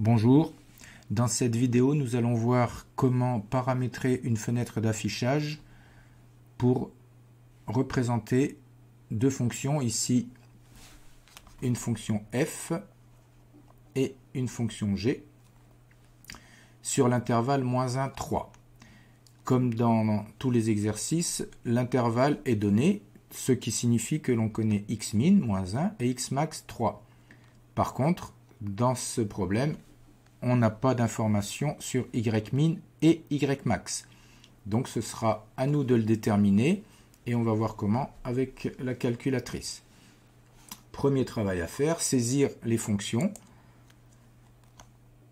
Bonjour, dans cette vidéo nous allons voir comment paramétrer une fenêtre d'affichage pour représenter deux fonctions, ici une fonction f et une fonction g sur l'intervalle -1, 3. Comme dans tous les exercices, l'intervalle est donné, ce qui signifie que l'on connaît xmin, -1, et xmax, 3. Par contre, dans ce problème, on n'a pas d'informations sur ymin et ymax. Donc ce sera à nous de le déterminer et on va voir comment avec la calculatrice. Premier travail à faire, saisir les fonctions.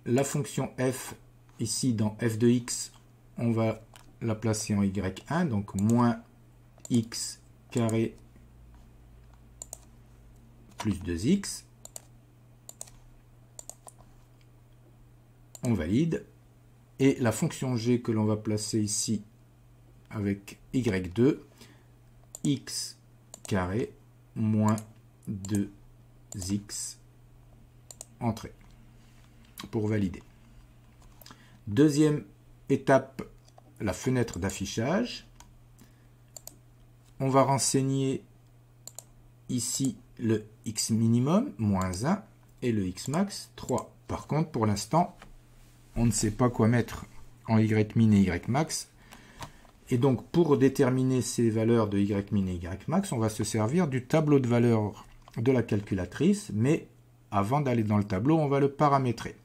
La fonction f, ici dans f de x, on va la placer en y1, donc moins x carré plus 2x. On valide. Et la fonction g que l'on va placer ici avec y2, x carré moins 2x entrée pour valider. Deuxième étape, la fenêtre d'affichage. On va renseigner ici le x minimum, -1, et le x max, 3. Par contre, pour l'instant, on ne sait pas quoi mettre en ymin et ymax. Et donc, pour déterminer ces valeurs de ymin et ymax, on va se servir du tableau de valeurs de la calculatrice. Mais avant d'aller dans le tableau, on va le paramétrer.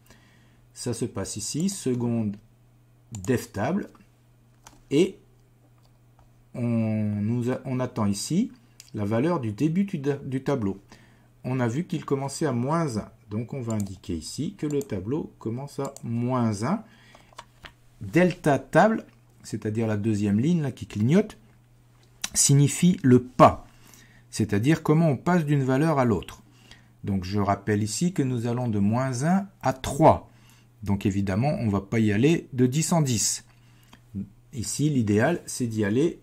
Ça se passe ici, seconde def table. Et on attend ici la valeur du début du tableau. On a vu qu'il commençait à -1. Donc on va indiquer ici que le tableau commence à -1. Delta table, c'est-à-dire la deuxième ligne là, qui clignote, signifie le pas, c'est-à-dire comment on passe d'une valeur à l'autre. Donc je rappelle ici que nous allons de -1 à 3. Donc évidemment, on ne va pas y aller de 10 en 10. Ici, l'idéal, c'est d'y aller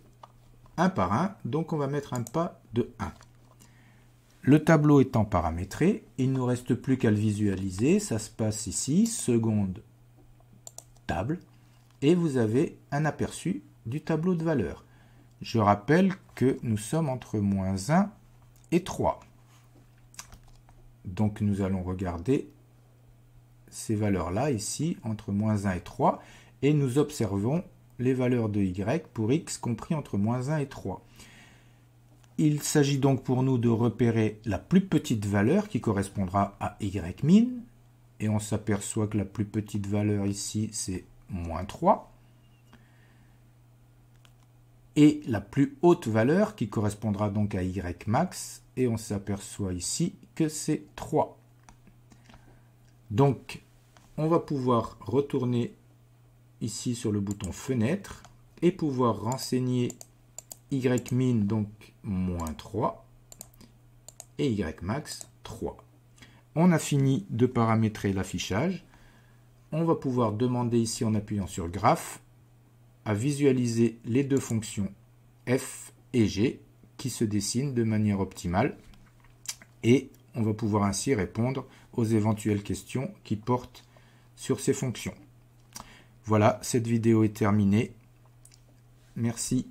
un par un. Donc on va mettre un pas de 1. Le tableau étant paramétré, il ne nous reste plus qu'à le visualiser. Ça se passe ici, seconde table, et vous avez un aperçu du tableau de valeurs. Je rappelle que nous sommes entre -1 et 3. Donc nous allons regarder ces valeurs-là, ici, entre -1 et 3, et nous observons les valeurs de y pour x compris entre -1 et 3. Il s'agit donc pour nous de repérer la plus petite valeur qui correspondra à ymin. Et on s'aperçoit que la plus petite valeur ici, c'est -3. Et la plus haute valeur qui correspondra donc à ymax. Et on s'aperçoit ici que c'est 3. Donc, on va pouvoir retourner ici sur le bouton fenêtre et pouvoir renseigner ymin, donc -3, et ymax, 3. On a fini de paramétrer l'affichage. On va pouvoir demander ici, en appuyant sur graphe, à visualiser les deux fonctions f et g qui se dessinent de manière optimale. Et on va pouvoir ainsi répondre aux éventuelles questions qui portent sur ces fonctions. Voilà, cette vidéo est terminée. Merci.